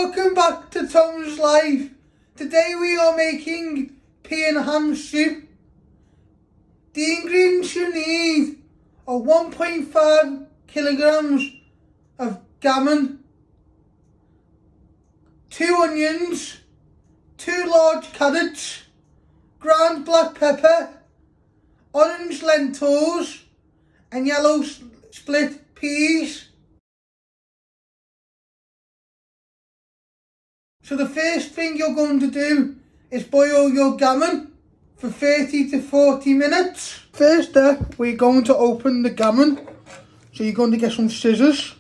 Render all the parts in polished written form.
Welcome back to Tom's Life. Today we are making pea and ham soup. The ingredients you need are 1.5 kilograms of gammon, 2 onions, 2 large carrots, ground black pepper, orange lentils and yellow split peas. So the first thing you're going to do is boil your gammon for 30 to 40 minutes. First step, we're going to open the gammon. So you're going to get some scissors.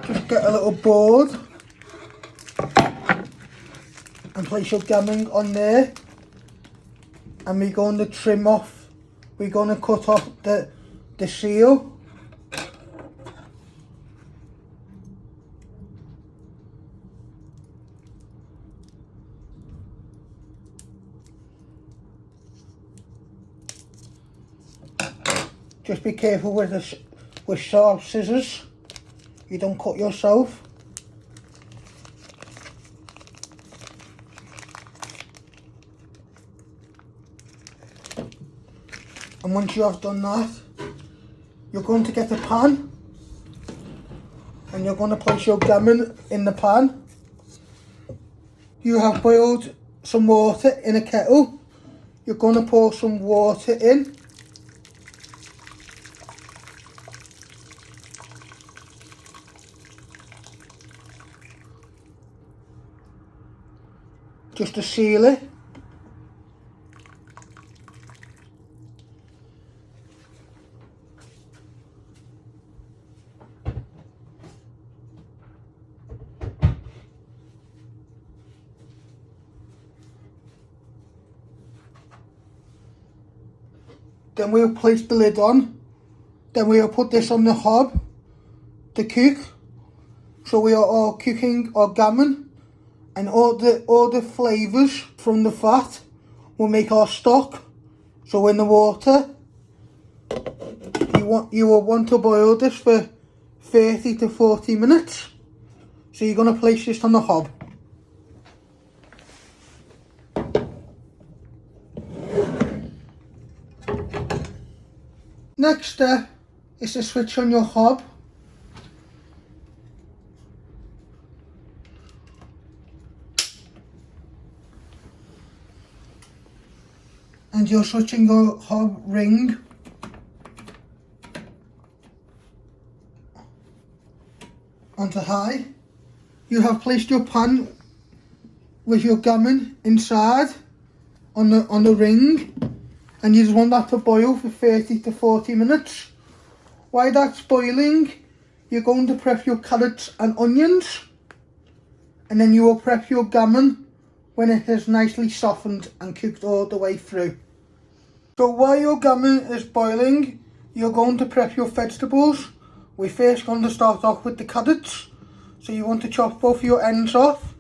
Just get a little board and place your gammon on there, and we're going to trim off, we're going to cut off the seal. Just be careful with sharp scissors. You don't cut yourself. And once you have done that, you're going to get a pan and you're going to place your gammon in the pan. You have boiled some water in a kettle. You're going to pour some water in. Just to seal it. Then we'll place the lid on. Then we'll put this on the hob to cook. So we are all cooking our gammon. And all the flavours from the fat will make our stock. So in the water, you will want to boil this for 30 to 40 minutes. So you're going to place this on the hob. Next step is to switch on your hob. And you're switching your hob ring onto high. You have placed your pan with your gammon inside on the ring, and you just want that to boil for 30 to 40 minutes. While that's boiling, you're going to prep your carrots and onions, and then you will prep your gammon when it has nicely softened and cooked all the way through. So while your gammon is boiling, you're going to prep your vegetables. We're first going to start off with the carrots. So you want to chop both your ends off.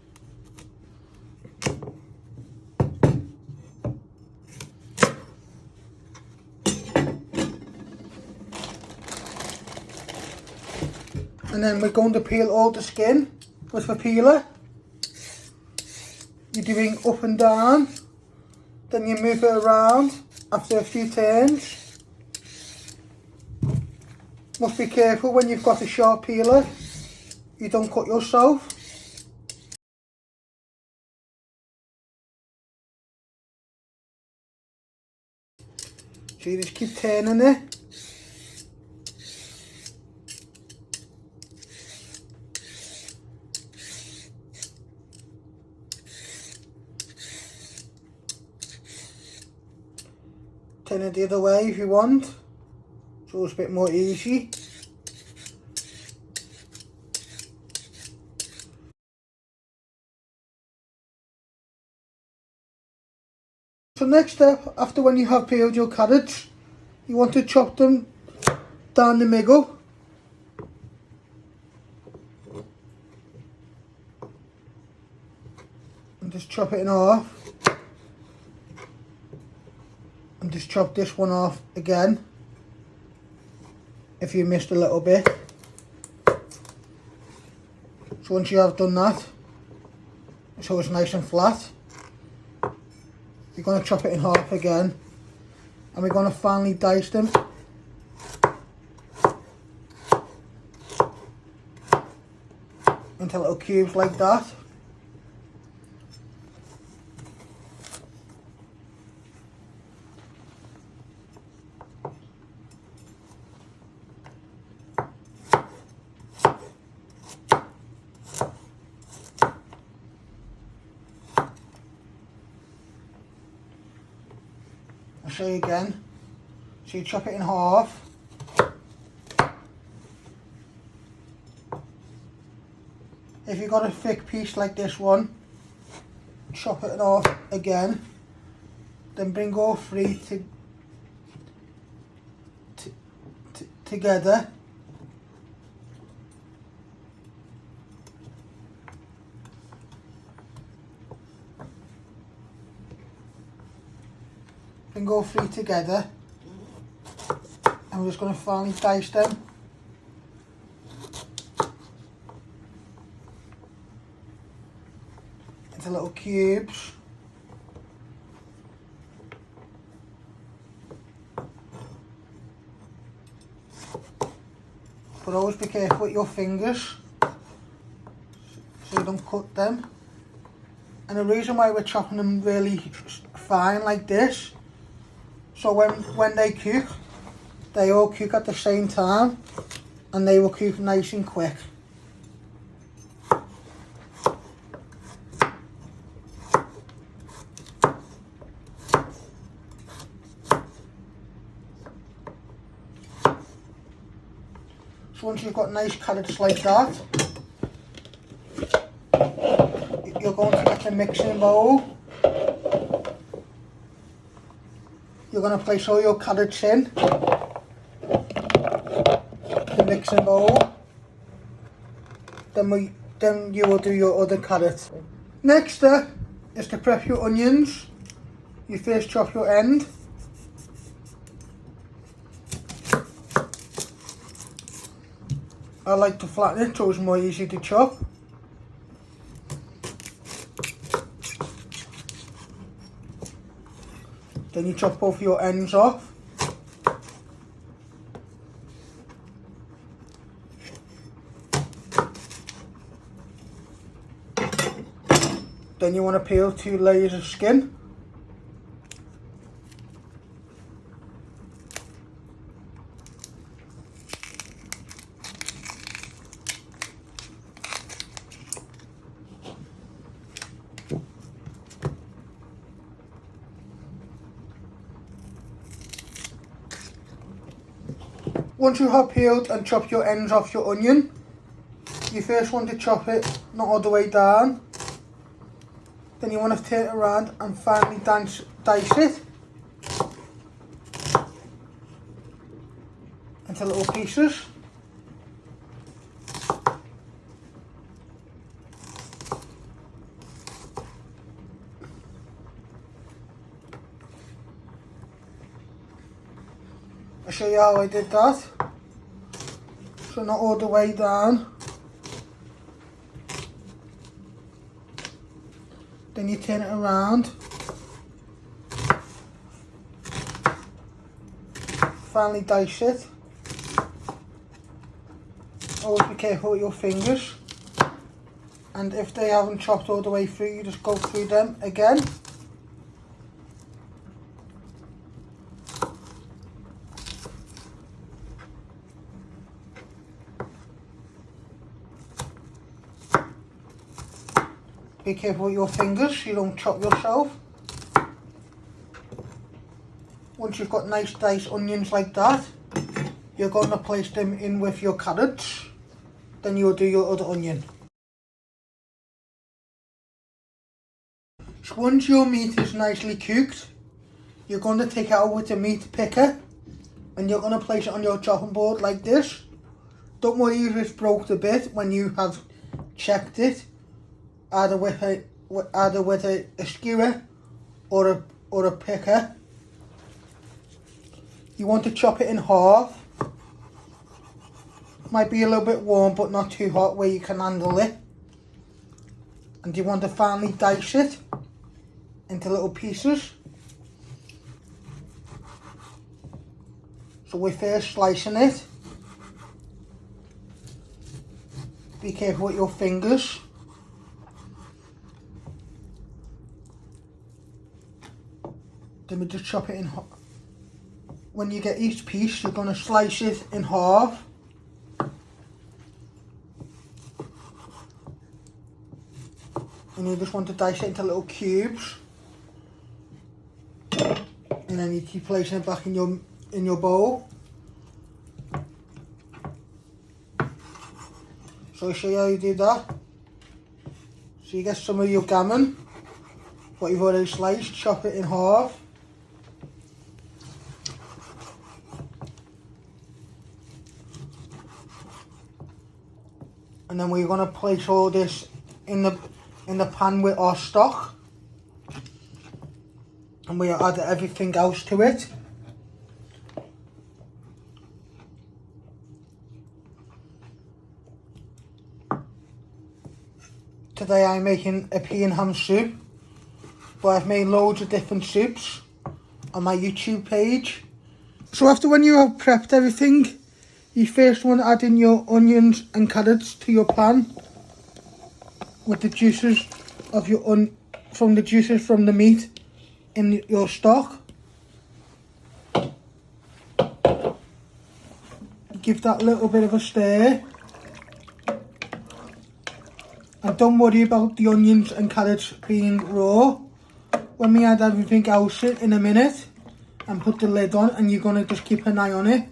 And then we're going to peel all the skin with the peeler. You're doing up and down. Then you move it around after a few turns. Must be careful when you've got a sharp peeler, you don't cut yourself. So you just keep turning it. Turn it the other way if you want, so it's a bit more easy. So next step, after when you have peeled your carrots, You want to chop them down the middle. And just chop it in half. And just chop this one off again if you missed a little bit. So once you have done that, so it's nice and flat, you're going to chop it in half again, and we're going to finely dice them into little cubes like that. I'll show you again. So you chop it in half. If you've got a thick piece like this one, chop it off again. Then bring all three together. Bring all three together, and we're just going to finely dice them into little cubes. But always be careful with your fingers so you don't cut them. And the reason why we're chopping them really fine like this, so when they cook, they all cook at the same time, and they will cook nice and quick. So once you've got nice carrots like that, you're going to get the mixing bowl. You're going to place all your carrots in the mixing bowl. Then you will do your other carrots. Next step is to prep your onions. You first chop your end. I like to flatten it so it's more easy to chop. Then you chop both your ends off. Then you want to peel 2 layers of skin. Once you have peeled and chopped your ends off your onion, you first want to chop it not all the way down. Then you want to turn it around and finely dice it into little pieces. I'll show you how I did that. So not all the way down. Then you turn it around. Finally dice it. Always be careful with your fingers. And if they haven't chopped all the way through, you just go through them again. Be careful with your fingers so you don't chop yourself. Once you've got nice diced onions like that, you're going to place them in with your carrots. Then you'll do your other onion. So once your meat is nicely cooked, you're going to take it out with the meat picker and you're going to place it on your chopping board like this. Don't worry if it's broke a bit when you have checked it, either with a skewer or a picker. You want to chop it in half. Might be a little bit warm but not too hot where you can handle it. And you want to finally dice it into little pieces. So we're first slicing it. Be careful with your fingers. Then we just chop it in half. When you get each piece, you're going to slice it in half. And you just want to dice it into little cubes. And then you keep placing it back in your bowl. So I'll show you how you do that. So you get some of your gammon, what you've already sliced, chop it in half. And then we're going to place all this in the pan with our stock. And we'll add everything else to it. Today I'm making a pea and ham soup, but I've made loads of different soups on my YouTube page. So after when you have prepped everything, you first want to add in your onions and carrots to your pan with the juices of from the meat in your stock. Give that a little bit of a stir. And don't worry about the onions and carrots being raw. When we add everything else in a minute and put the lid on, and you're going to just keep an eye on it,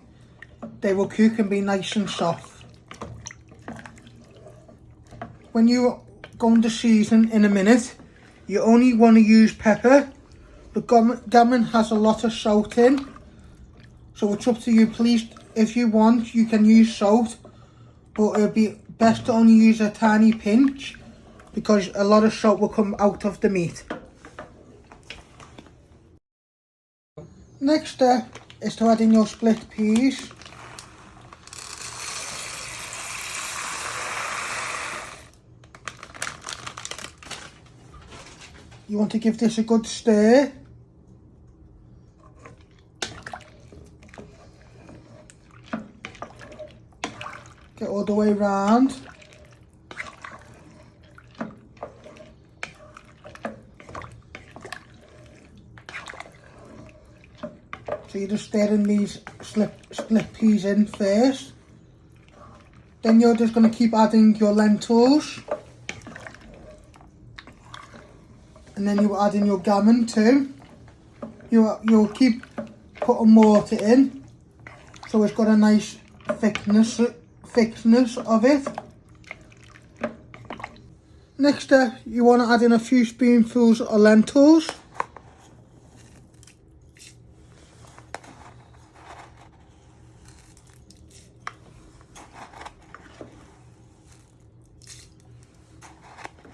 they will cook and be nice and soft. When you're going to season in a minute, you only want to use pepper. The gammon has a lot of salt in, so it's up to you. Please, if you want, you can use salt, but it'll be best to only use a tiny pinch because a lot of salt will come out of the meat. Next step is to add in your split peas. You want to give this a good stir. Get all the way around. So you're just stirring these split peas in first. Then you're just going to keep adding your lentils. And then you add in your gammon too. You'll keep putting water in, so it's got a nice thickness of it. Next step, you want to add in a few spoonfuls of lentils.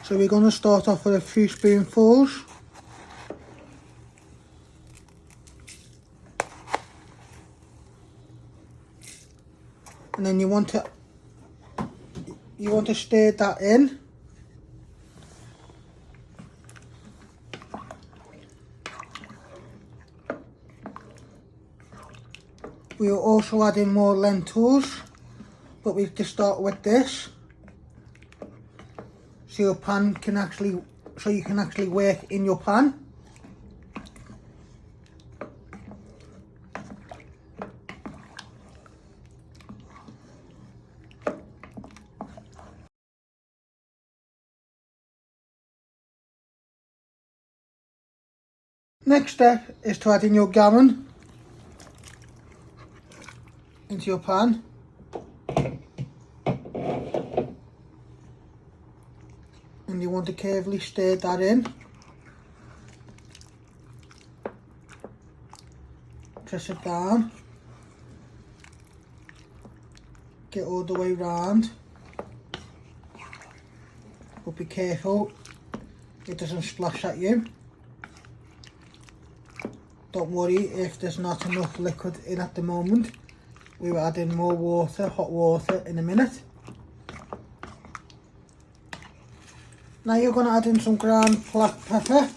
So we're going to start off with a few spoonfuls. And then you want to stir that in. We'll also add in more lentils, but we can start with this. So you can actually work in your pan. Next step is to add in your gammon into your pan. And you want to carefully stir that in. Press it down. get all the way round. But be careful it doesn't splash at you. Don't worry if there's not enough liquid in at the moment. We will add in more water, hot water, in a minute. Now you're going to add in some ground black pepper.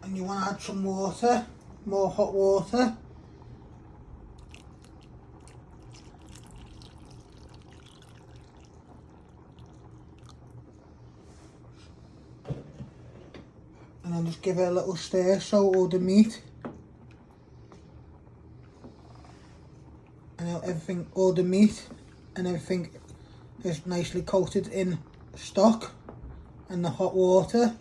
And you want to add some water, more hot water. And then just give it a little stir so all the meat and everything, all the meat and everything is nicely coated in stock and the hot water.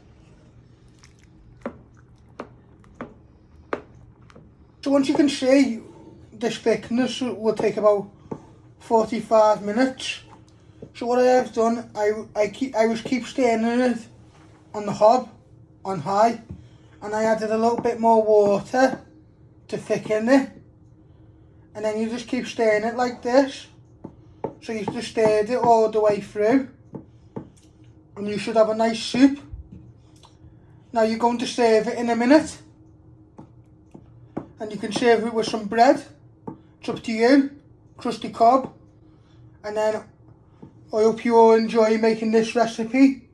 So once you can see, this thickness will take about 45 minutes. So what I have done, I keep stirring it on the hob on high, and I added a little bit more water to thicken it, and then you just keep stirring it like this. So you just stirred it all the way through, and you should have a nice soup. Now you're going to serve it in a minute. And you can serve it with some bread. It's up to you. Crusty cob. And then I hope you all enjoy making this recipe.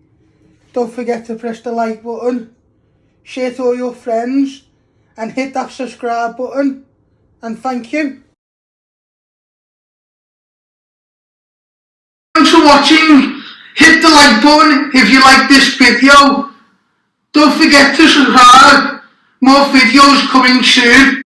Don't forget to press the like button, share to all your friends, and hit that subscribe button. And thank you. Thanks for watching. Hit the like button if you like this video. Don't forget to subscribe. More videos coming soon.